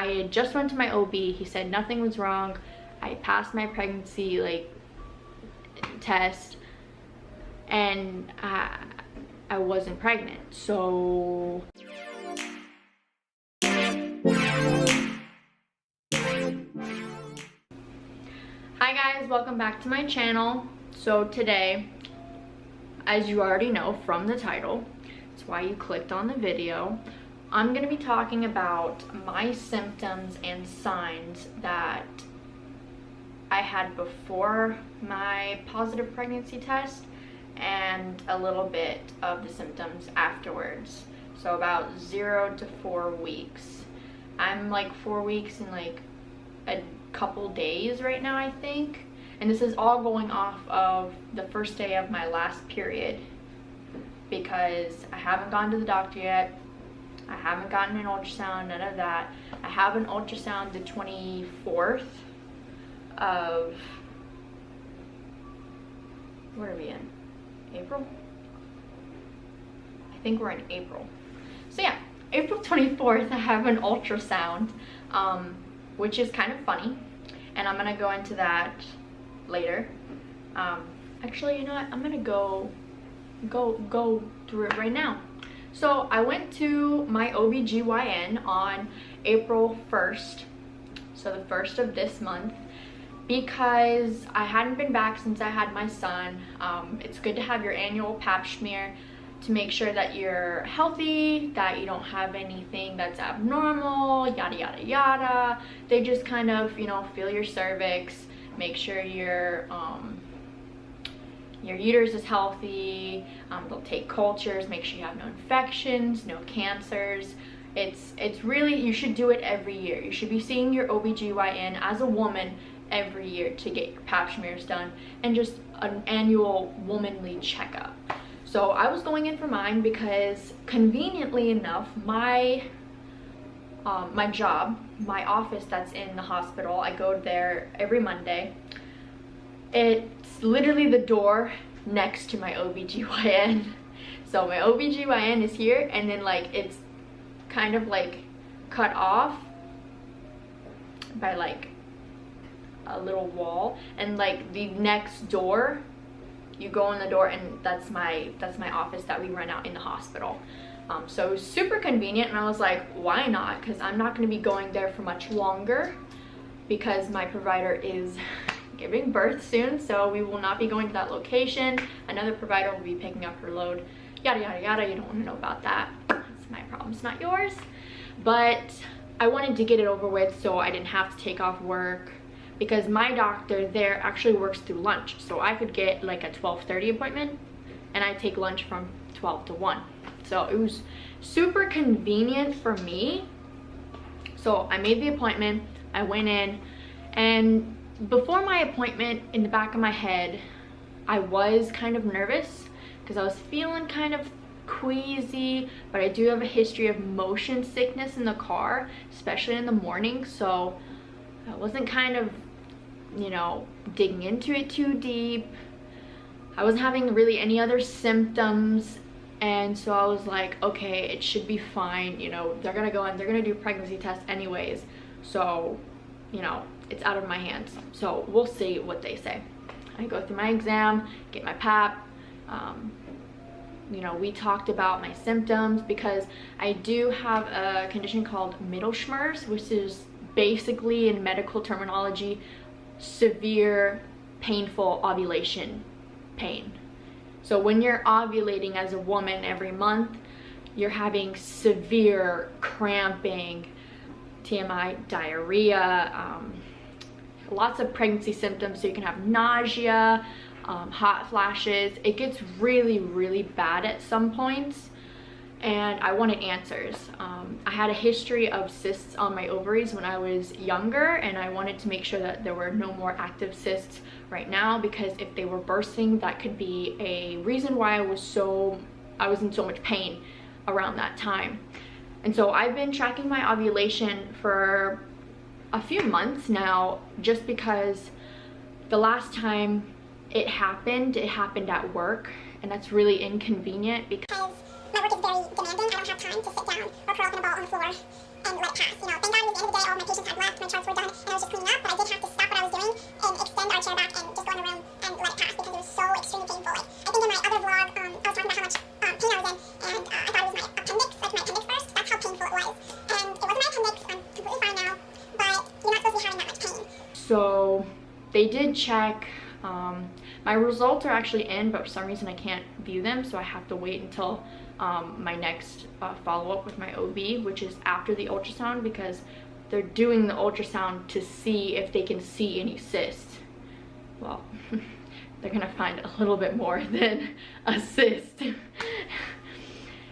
I just went to my OB. He said nothing was wrong. I passed my pregnancy like test, and I wasn't pregnant. So hi guys, welcome back to my channel. So today, as you already know from the title, it's why you clicked on the video, I'm going to be talking about my symptoms and signs that I had before my positive pregnancy test and a little bit of the symptoms afterwards. So about 0 to 4 weeks. I'm like 4 weeks and like a couple days right now, I think. And this is all going off of the first day of my last period, because I haven't gone to the doctor yet. I haven't gotten an ultrasound, none of that. I have an ultrasound the 24th of, what are we in? April? I think we're in April. So yeah, April 24th I have an ultrasound, which is kind of funny, and I'm gonna go into that later. Actually, you know what? I'm gonna go through it right now. So I went to my OBGYN on April 1st, so the 1st of this month, because I hadn't been back since I had my son. It's good to have your annual pap smear to make sure that you're healthy, that you don't have anything that's abnormal, yada yada yada. They just kind of, you know, feel your cervix, make sure your uterus is healthy. They'll take cultures, make sure you have no infections, no cancers. It's really, you should do it every year. You should be seeing your OBGYN as a woman every year to get your pap smears done and just an annual womanly checkup. So I was going in for mine because, conveniently enough, my job, my office that's in the hospital, I go there every Monday. It's literally the door next to my OBGYN. So my OBGYN is here, and then like it's kind of like cut off by like a little wall, and like the next door, you go in the door and that's my office that we rent out in the hospital. So it was super convenient, and I was like, why not? Because I'm not going to be going there for much longer, because my provider is giving birth soon, so we will not be going to that location. Another provider will be picking up her load, yada yada yada. You don't want to know about that. It's my problem, it's not yours. But I wanted to get it over with so I didn't have to take off work, because my doctor there actually works through lunch, so I could get like a 12:30 appointment and I take lunch from 12 to 1. So it was super convenient for me. So I made the appointment, I went in, and before my appointment, in the back of my head, I was kind of nervous because I was feeling kind of queasy, but I do have a history of motion sickness in the car, especially in the morning. So I wasn't kind of, you know, digging into it too deep. I wasn't having really any other symptoms, and so I was like, okay, it should be fine. You know, they're gonna go in, they're gonna do pregnancy tests anyways, so, you know, it's out of my hands. So we'll see what they say. I go through my exam, get my pap. You know, we talked about my symptoms, because I do have a condition called Mittelschmerz, which is basically, in medical terminology, severe painful ovulation pain. So when you're ovulating as a woman every month, you're having severe cramping, TMI, diarrhea, lots of pregnancy symptoms. So you can have nausea, hot flashes. It gets really, really bad at some points, and I wanted answers. I had a history of cysts on my ovaries when I was younger, and I wanted to make sure that there were no more active cysts right now, because if they were bursting, that could be a reason why I was in so much pain around that time. And so I've been tracking my ovulation for a few months now, just because the last time it happened at work, and that's really inconvenient because my work is very demanding. I don't have time to sit down or curl up in a ball on the floor and let it pass. You know, thank God at the end of the day all of my So they did check. My results are actually in, but for some reason I can't view them, so I have to wait until my next follow-up with my OB, which is after the ultrasound, because they're doing the ultrasound to see if they can see any cysts. Well, they're gonna find a little bit more than a cyst,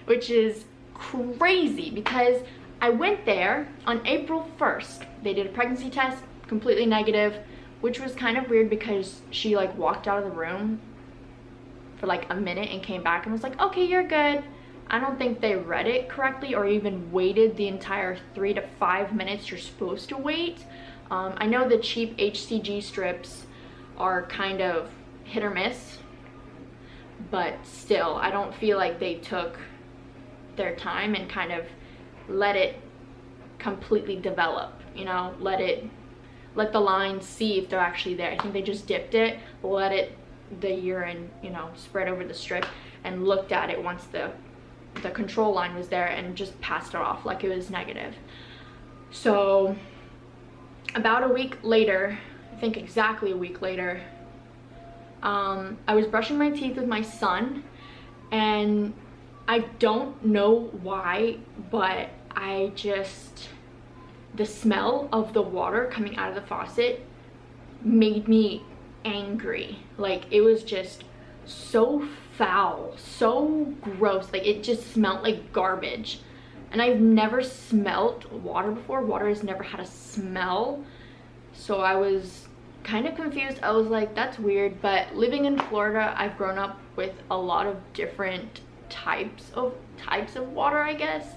which is crazy because I went there on April 1st. They did a pregnancy test, completely negative, which was kind of weird because she like walked out of the room for like a minute and came back and was like, okay, you're good. I don't think they read it correctly or even waited the entire 3 to 5 minutes you're supposed to wait. I know the cheap HCG strips are kind of hit or miss, but still, I don't feel like they took their time and kind of let it completely develop, you know, let the lines see if they're actually there. I think they just dipped it, let the urine, you know, spread over the strip, and looked at it once the control line was there and just passed it off like it was negative. So about a week later, I think exactly a week later, I was brushing my teeth with my son, and I don't know why, but the smell of the water coming out of the faucet made me angry. Like, it was just so foul, so gross. Like, it just smelled like garbage. And I've never smelled water before. Water has never had a smell. So I was kind of confused. I was like, that's weird. But living in Florida, I've grown up with a lot of different types of water, I guess.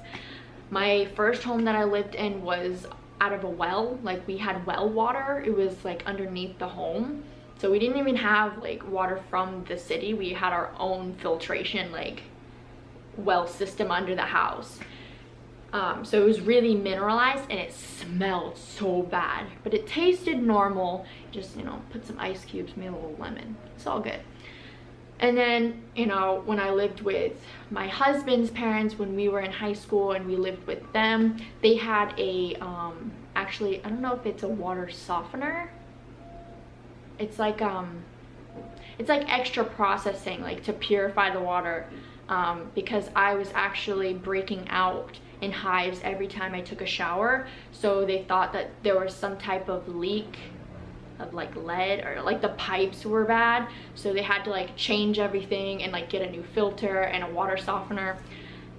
My first home that I lived in was out of a well. Like, we had well water. It was like underneath the home. So we didn't even have like water from the city. We had our own filtration, like, well system under the house. So it was really mineralized and it smelled so bad, but it tasted normal. Just, you know, put some ice cubes, maybe a little lemon. It's all good. And then, you know, when I lived with my husband's parents, when we were in high school and we lived with them, they had a, actually, I don't know if it's a water softener. It's like extra processing, like, to purify the water, because I was actually breaking out in hives every time I took a shower. So they thought that there was some type of leak of like lead, or like the pipes were bad, so they had to like change everything and like get a new filter and a water softener.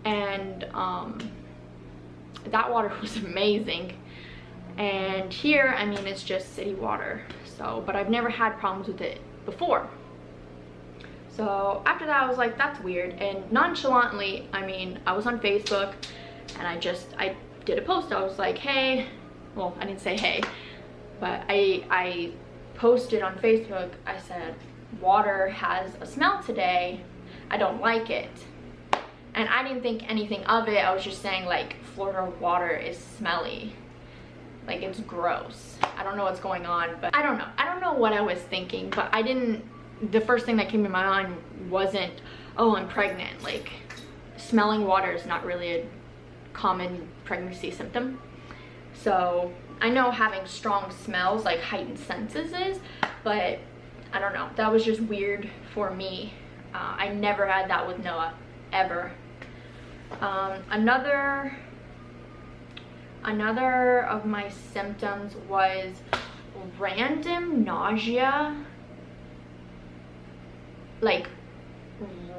And that water was amazing. And here, I mean, it's just city water. So, but I've never had problems with it before. So after that, I was like, that's weird. And nonchalantly, I mean, I was on Facebook and I did a post. I was like, hey, well, I didn't say hey, but I posted on Facebook. I said, water has a smell today. I don't like it. And I didn't think anything of it. I was just saying, like, Florida water is smelly. Like, it's gross. I don't know what's going on, but I don't know. I don't know what I was thinking, but the first thing that came to my mind wasn't, oh, I'm pregnant. Like, smelling water is not really a common pregnancy symptom. So I know having strong smells, like heightened senses, is, but I don't know. That was just weird for me. I never had that with Noah, ever. Another of my symptoms was random nausea. Like,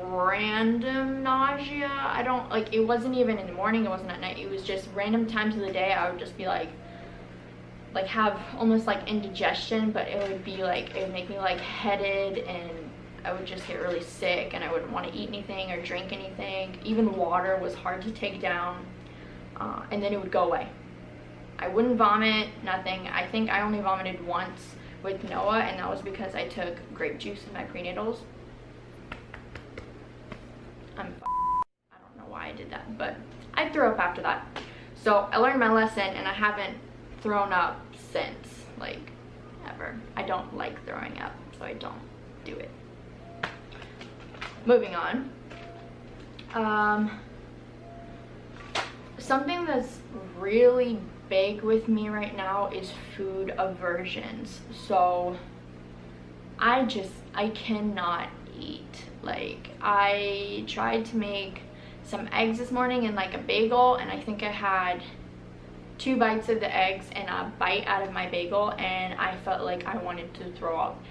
random nausea. I don't, like, it wasn't even in the morning, it wasn't at night, it was just random times of the day. I would just be like have almost like indigestion, but it would be like, it would make me like headed, and I would just get really sick, and I wouldn't want to eat anything or drink anything. Even water was hard to take down, and then it would go away. I wouldn't vomit, nothing. I think I only vomited once with Noah, and that was because I took grape juice in my prenatals. I don't know why I did that, but I threw up after that. So I learned my lesson, and I haven't thrown up since, like, ever. I don't like throwing up, so I don't do it. Moving on. Something that's really big with me right now is food aversions. So I cannot eat. Like, I tried to make some eggs this morning and like a bagel, and I think I had 2 bites of the eggs and a bite out of my bagel, and I felt like I wanted to throw up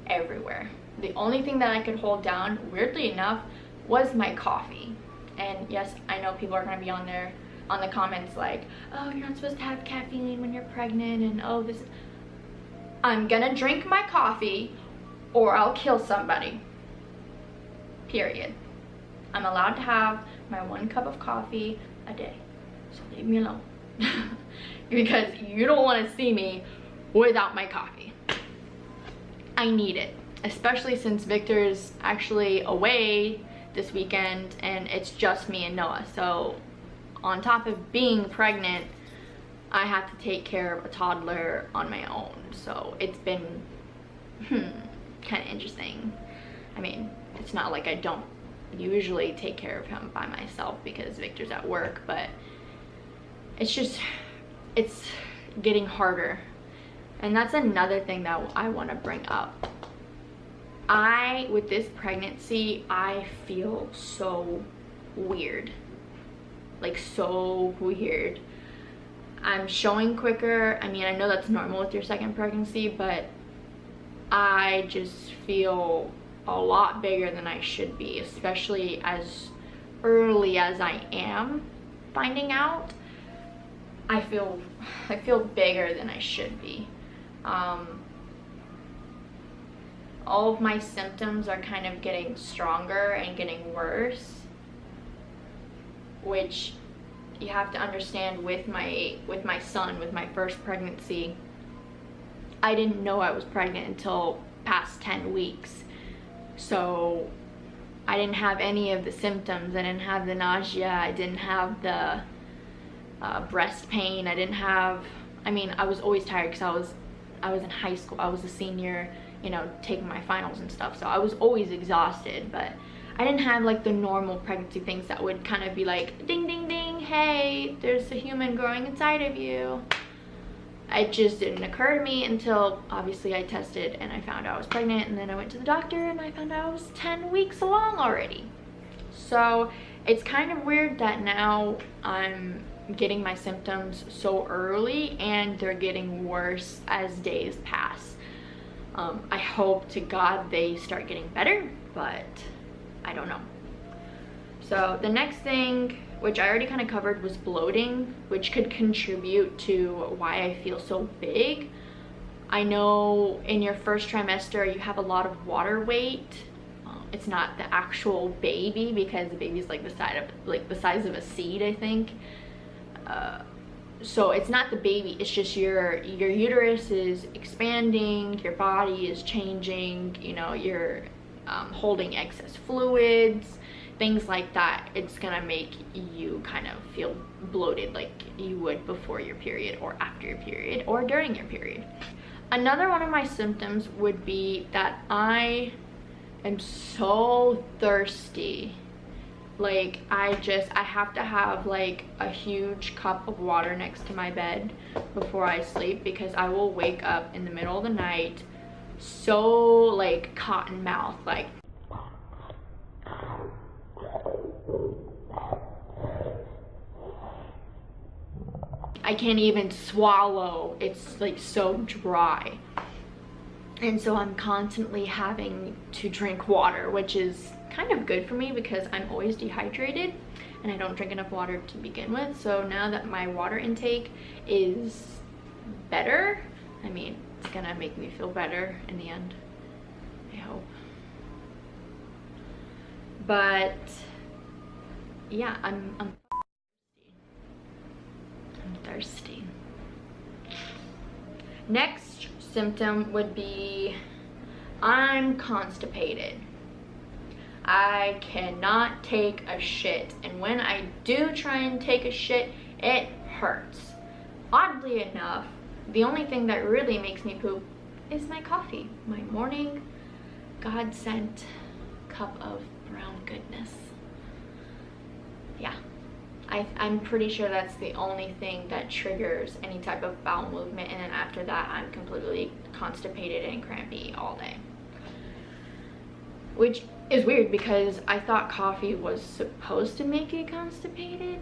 everywhere. The only thing that I could hold down, weirdly enough, was my coffee. And yes, I know people are gonna be on the comments like, oh, you're not supposed to have caffeine when you're pregnant, and oh, this. I'm gonna drink my coffee or I'll kill somebody. Period. I'm allowed to have my 1 cup of coffee a day, so leave me alone. Because you don't want to see me without my coffee. I need it, especially since Victor's actually away this weekend and it's just me and Noah. So on top of being pregnant, I have to take care of a toddler on my own. So it's been kind of interesting. I mean, it's not like I don't usually take care of him by myself because Victor's at work, but it's getting harder. And that's another thing that I want to bring up. With this pregnancy, I feel so weird. Like, so weird. I'm showing quicker. I mean, I know that's normal with your second pregnancy, but I just feel a lot bigger than I should be, especially as early as I am finding out. I feel bigger than I should be. All of my symptoms are kind of getting stronger and getting worse, which you have to understand with my son, with my first pregnancy. I didn't know I was pregnant until past 10 weeks. So I didn't have any of the symptoms. I didn't have the nausea. I didn't have the breast pain. I mean, I was always tired because I was in high school. I was a senior, you know, taking my finals and stuff. So I was always exhausted, but I didn't have like the normal pregnancy things that would kind of be like, ding, ding, ding, hey, there's a human growing inside of you. It just didn't occur to me until obviously I tested and I found out I was pregnant, and then I went to the doctor and I found out I was 10 weeks along already. So it's kind of weird that now I'm getting my symptoms so early and they're getting worse as days pass. I hope to God they start getting better, but I don't know. So the next thing, which I already kind of covered, was bloating, which could contribute to why I feel so big. I know in your first trimester you have a lot of water weight. It's not the actual baby because the baby's like the size of a seed, I think. So it's not the baby, it's just your uterus is expanding, your body is changing, you know, you're holding excess fluids, things like that. It's gonna make you kind of feel bloated like you would before your period or after your period or during your period. Another one of my symptoms would be that I am so thirsty. Like, I have to have like a huge cup of water next to my bed before I sleep, because I will wake up in the middle of the night so like cotton mouth, like I can't even swallow. It's like so dry. And so I'm constantly having to drink water, which is kind of good for me because I'm always dehydrated and I don't drink enough water to begin with. So now that my water intake is better, I mean, it's gonna make me feel better in the end, I hope. But yeah, I'm thirsty. Next symptom would be I'm constipated. I cannot take a shit, and when I do try and take a shit, it hurts. Oddly enough, the only thing that really makes me poop is my coffee, my morning God-sent cup of brown goodness. Yeah, I'm pretty sure that's the only thing that triggers any type of bowel movement, and then after that I'm completely constipated and crampy all day. Which is weird because I thought coffee was supposed to make you constipated.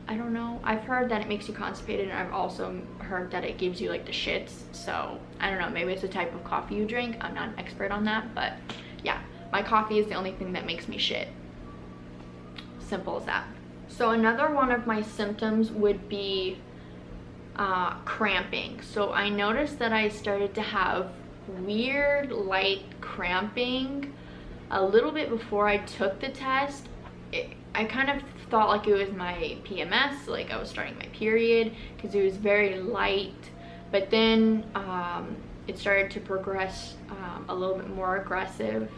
I don't know. I've heard that it makes you constipated, and I've also heard that it gives you like the shits. So I don't know, maybe it's a type of coffee you drink. I'm not an expert on that, but yeah, my coffee is the only thing that makes me shit. Simple as that. So another one of my symptoms would be cramping. So I noticed that I started to have weird light cramping a little bit before I took the test. I kind of thought like it was my PMS, like I was starting my period, because it was very light, but then it started to progress a little bit more aggressive.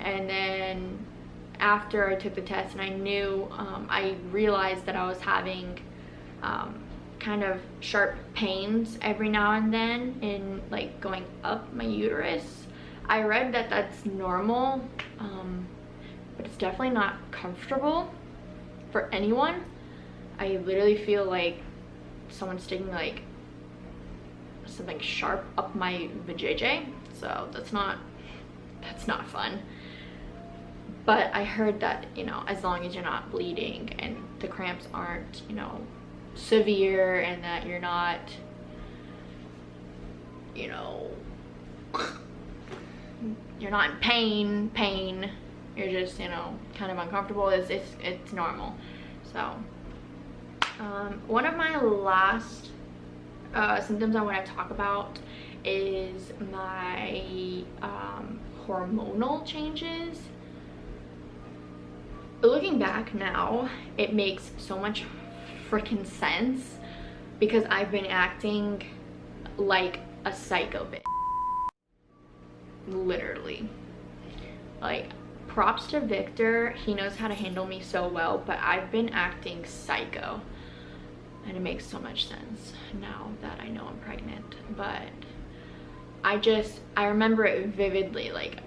And then after I took the test and I knew, I realized that I was having kind of sharp pains every now and then in like going up my uterus. I read that that's normal, but it's definitely not comfortable for anyone. I literally feel like someone's sticking like something sharp up my vajayjay, so that's not fun. But I heard that, you know, as long as you're not bleeding and the cramps aren't, you know, severe, and that you're not, you know, you're not in pain, you're just, you know, kind of uncomfortable, it's normal. So one of my last symptoms I want to talk about is my hormonal changes. Looking back now, it makes so much freaking sense, because I've been acting like a psycho bitch. Literally. Like, props to Victor, he knows how to handle me so well, but I've been acting psycho. And it makes so much sense now that I know I'm pregnant. But I remember it vividly, like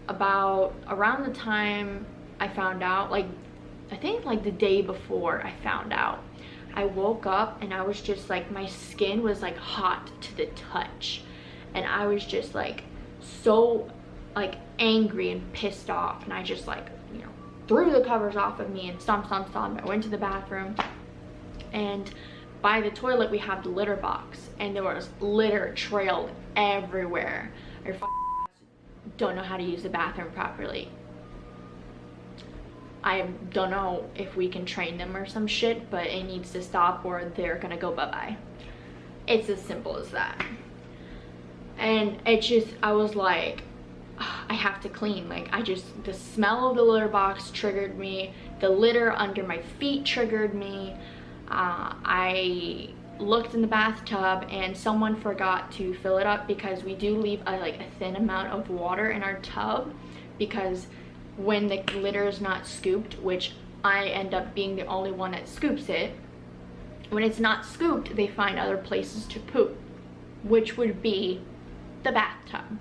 about around the time I found out, like I think like the day before I found out, I woke up and I was just like, my skin was like hot to the touch, and I was just like so like angry and pissed off, and I just like, you know, threw the covers off of me and stomp. I went to the bathroom, and by the toilet we have the litter box, and there was litter trailed everywhere. I don't know how to use the bathroom properly. I don't know if we can train them or some shit, but it needs to stop or they're gonna go bye-bye. It's as simple as that. And it just, I was like, I have to clean. Like, the smell of the litter box triggered me. The litter under my feet triggered me. I looked in the bathtub and someone forgot to fill it up, because we do leave a thin amount of water in our tub, because when the litter is not scooped, which I end up being the only one that scoops it, when it's not scooped, they find other places to poop, which would be the bathtub.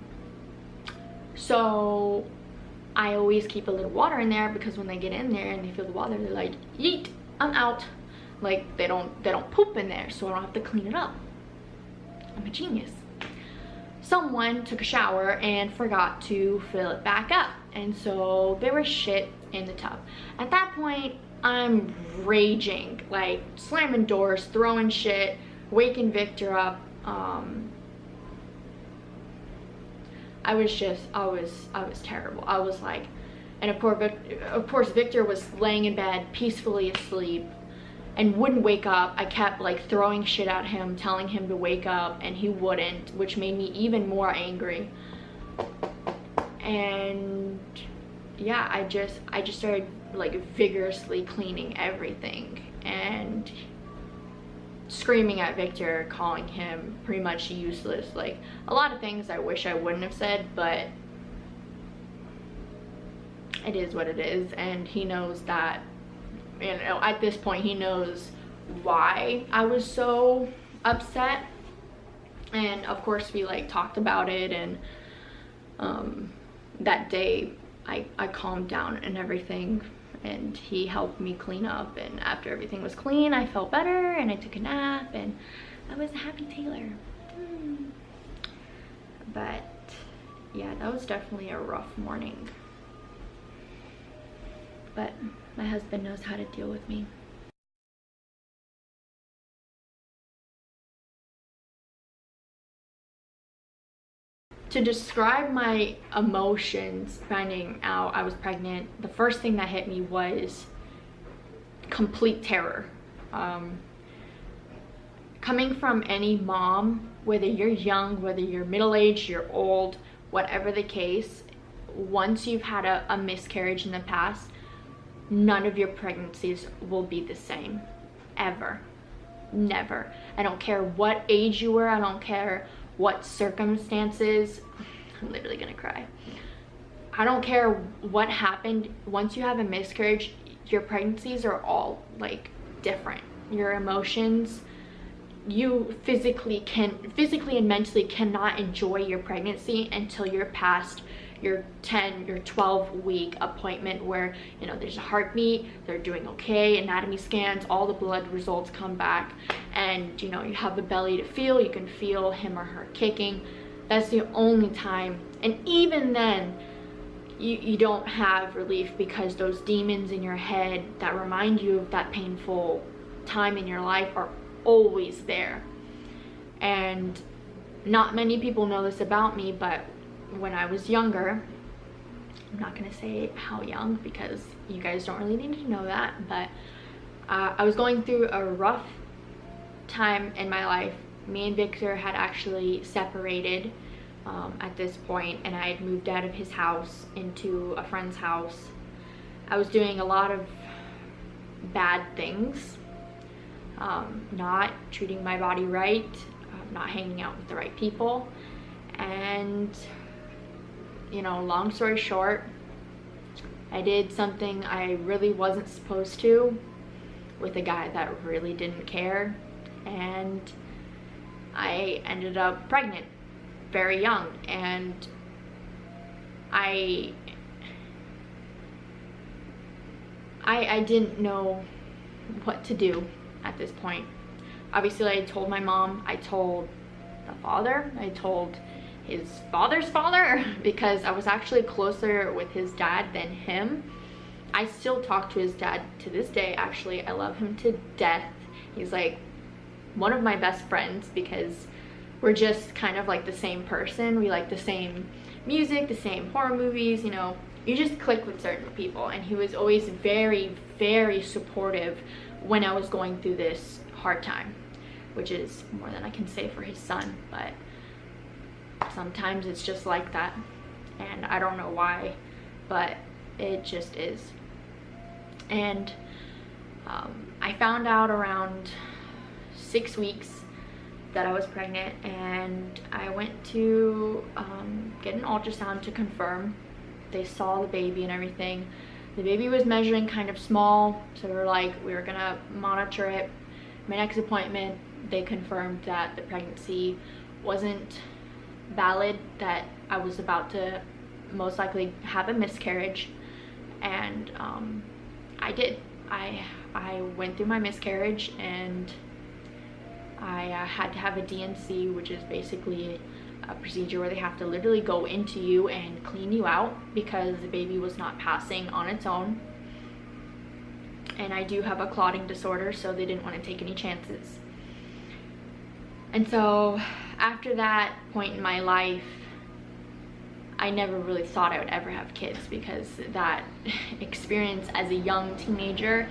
So I always keep a little water in there, because when they get in there and they feel the water, they're like, yeet, I'm out. Like, they don't poop in there, so I don't have to clean it up. I'm a genius. Someone took a shower and forgot to fill it back up, and so there was shit in the tub. At that point, I'm raging, like slamming doors, throwing shit, waking Victor up. I was terrible. I was like, and of course Victor was laying in bed peacefully asleep and wouldn't wake up. I kept like throwing shit at him, telling him to wake up, and he wouldn't, which made me even more angry. And yeah, I just started like vigorously cleaning everything and screaming at Victor, calling him pretty much useless. Like, a lot of things I wish I wouldn't have said, but it is what it is, and he knows that. You know, at this point he knows why I was so upset, and of course we like talked about it, and that day I calmed down and everything, and he helped me clean up, and after everything was clean I felt better and I took a nap and I was a happy Taylor. But yeah, that was definitely a rough morning, but my husband knows how to deal with me. To describe my emotions finding out I was pregnant, the first thing that hit me was complete terror. Coming from any mom, whether you're young, whether you're middle-aged, you're old, whatever the case, once you've had a miscarriage in the past, none of your pregnancies will be the same, ever. Never. I don't care what age you were, I don't care what circumstances. I'm literally gonna cry. I don't care what happened. Once you have a miscarriage, your pregnancies are all like different. Your emotions, you physically and mentally cannot enjoy your pregnancy until you're past your 10, your 12-week appointment where, you know, there's a heartbeat, they're doing okay, anatomy scans, all the blood results come back, and you know, you have the belly to feel, you can feel him or her kicking. That's the only time, and even then you don't have relief, because those demons in your head that remind you of that painful time in your life are always there. And not many people know this about me, but when I was younger, I'm not gonna say how young because you guys don't really need to know that, but I was going through a rough time in my life. Me and Victor had actually separated at this point, and I had moved out of his house into a friend's house. I was doing a lot of bad things, not treating my body right, not hanging out with the right people, and you know, long story short, I did something I really wasn't supposed to with a guy that really didn't care, and I ended up pregnant very young, and I didn't know what to do at this point. Obviously, I told my mom, I told the father, I told his father's father, because I was actually closer with his dad than him. I still talk to his dad to this day. Actually, I love him to death. He's like one of my best friends because we're just kind of like the same person. We like the same music, the same horror movies, you know, you just click with certain people. And he was always very, very supportive when I was going through this hard time, which is more than I can say for his son, but sometimes it's just like that, and I don't know why, but it just is. And I found out around 6 weeks that I was pregnant, and I went to get an ultrasound to confirm. They saw the baby and everything. The baby was measuring kind of small, so we were gonna monitor it. My next appointment, they confirmed that the pregnancy wasn't valid, that I was about to most likely have a miscarriage, and I did. I went through my miscarriage, and I had to have a D&C, which is basically a procedure where they have to literally go into you and clean you out because the baby was not passing on its own. And I do have a clotting disorder, so they didn't want to take any chances. And so after that point in my life, I never really thought I would ever have kids, because that experience as a young teenager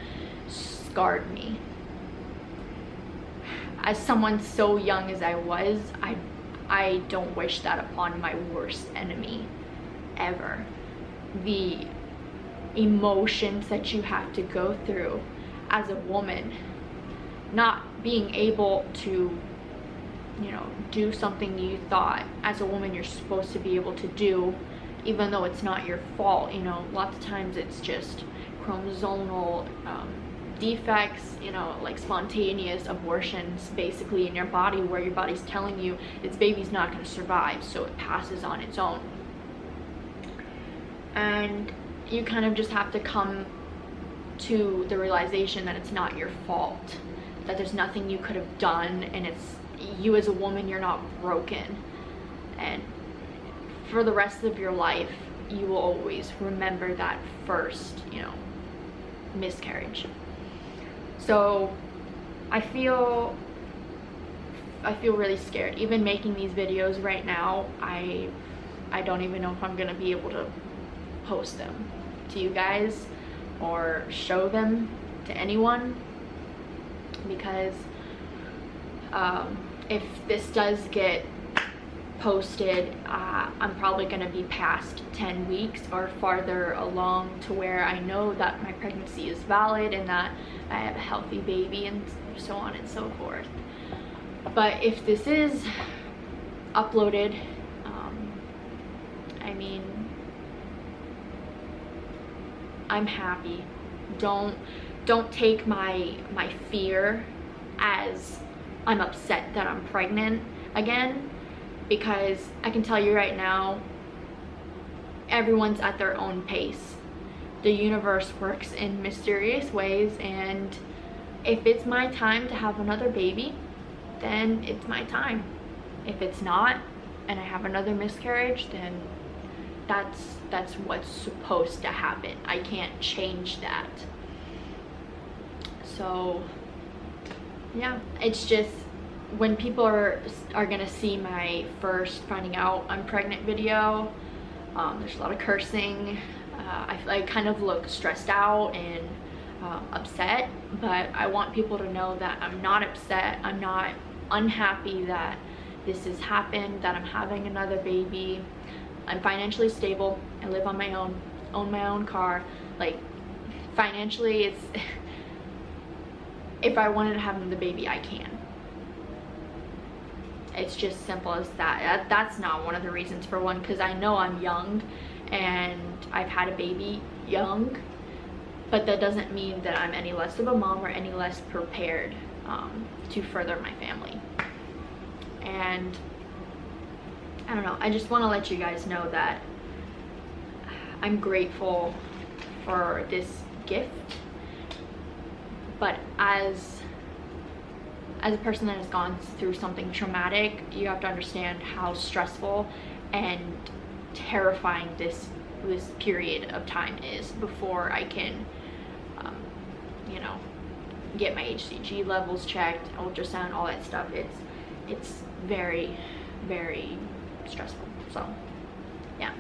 scarred me. As someone so young as I was, I don't wish that upon my worst enemy ever. The emotions that you have to go through as a woman, not being able to, you know, do something you thought as a woman you're supposed to be able to do, even though it's not your fault. You know, lots of times it's just chromosomal defects, you know, like spontaneous abortions basically in your body, where your body's telling you this baby's not going to survive, so it passes on its own. And you kind of just have to come to the realization that it's not your fault, that there's nothing you could have done, and it's you as a woman, you're not broken. And for the rest of your life, you will always remember that first, you know, miscarriage. So I feel really scared. Even making these videos right now, I don't even know if I'm gonna be able to post them to you guys or show them to anyone, because if this does get posted, I'm probably going to be past 10 weeks or farther along, to where I know that my pregnancy is valid and that I have a healthy baby, and so on and so forth. But if this is uploaded, I mean, I'm happy. Don't take my fear as I'm upset that I'm pregnant again, because I can tell you right now, everyone's at their own pace. The universe works in mysterious ways, and if it's my time to have another baby, then it's my time. If it's not, and I have another miscarriage, then that's what's supposed to happen. I can't change that. So yeah, it's just, when people are gonna see my first finding out I'm pregnant video, there's a lot of cursing. I kind of look stressed out and upset, but I want people to know that I'm not upset. I'm not unhappy that this has happened, that I'm having another baby. I'm financially stable. I live on my own, own my own car. Like, financially, it's if I wanted to have another baby, I can. It's just simple as that. That's not one of the reasons, for one, because I know I'm young and I've had a baby young, but that doesn't mean that I'm any less of a mom or any less prepared to further my family. And I don't know, I just want to let you guys know that I'm grateful for this gift, but as a person that has gone through something traumatic, you have to understand how stressful and terrifying this period of time is before I can you know, get my HCG levels checked, ultrasound, all that stuff. It's very, very stressful. So yeah.